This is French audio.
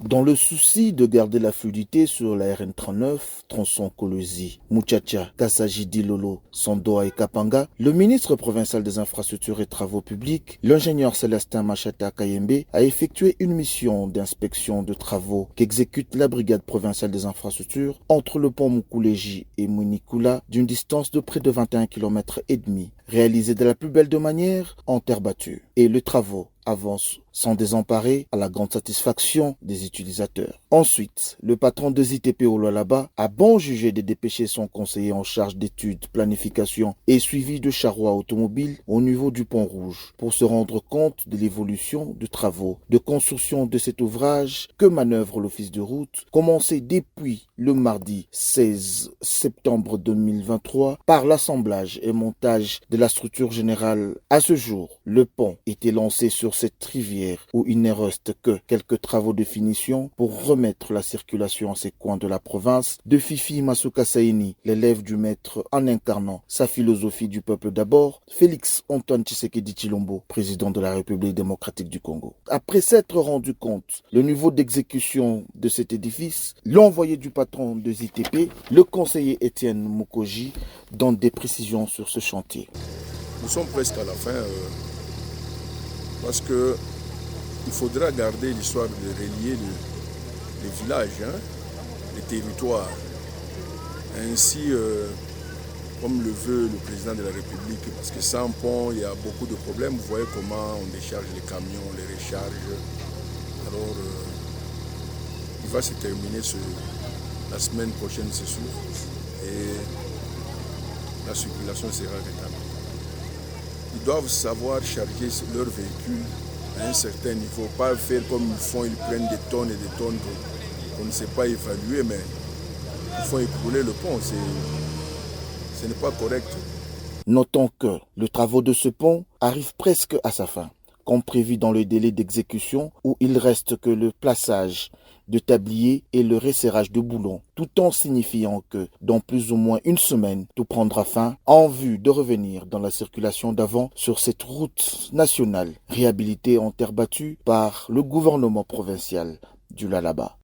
Dans le souci de garder la fluidité sur la RN39, tronçon Kolosi, Muchacha, Kassaji Lolo, Sandoa et Kapanga, le ministre provincial des Infrastructures et Travaux Publics, l'ingénieur Célestin Machata Kayembe, a effectué une mission d'inspection de travaux qu'exécute la brigade provinciale des infrastructures entre le pont Mukuleji et Munikula d'une distance de près de 21 km et demi, réalisée de la plus belle de manière en terre battue. Et les travaux avancent sans désemparer à la grande satisfaction des utilisateurs. Ensuite, le patron de ZTP Ololaba a bon jugé de dépêcher son conseiller en charge d'études, planification et suivi de charrois automobiles au niveau du pont Rouge pour se rendre compte de l'évolution de travaux de construction de cet ouvrage que manœuvre l'office de route, commencé depuis le mardi 16 septembre 2023 par l'assemblage et montage de la structure générale. À ce jour, le pont était lancé sur cette rivière où il ne reste que quelques travaux de finition pour remettre la circulation à ces coins de la province de Fifi Masuka Saini, l'élève du maître en incarnant sa philosophie du peuple d'abord, Félix Antoine Tshisekedi Tshilombo, président de la République démocratique du Congo. Après s'être rendu compte le niveau d'exécution de cet édifice, l'envoyé du patron de ZTP, le conseiller Étienne Mukoji, donne des précisions sur ce chantier. Nous sommes presque à la fin parce que il faudra garder l'histoire de relier les villages, les territoires. Ainsi, comme le veut le président de la République, parce que sans pont, il y a beaucoup de problèmes. Vous voyez comment on décharge les camions, les recharge. Alors, il va se terminer la semaine prochaine, c'est sûr. Et la circulation sera rétablie. Ils doivent savoir charger leurs véhicules à un certain niveau, pas faire comme ils font, ils prennent des tonnes et des tonnes qu'on ne sait pas évaluer, mais ils font écrouler le pont, ce n'est pas correct. Notons que les travaux de ce pont arrivent presque à sa fin, comme prévu dans le délai d'exécution où il reste que le plaçage de tablier et le resserrage de boulons, tout en signifiant que dans plus ou moins une semaine, tout prendra fin en vue de revenir dans la circulation d'avant sur cette route nationale réhabilitée en terre battue par le gouvernement provincial du Lalaba.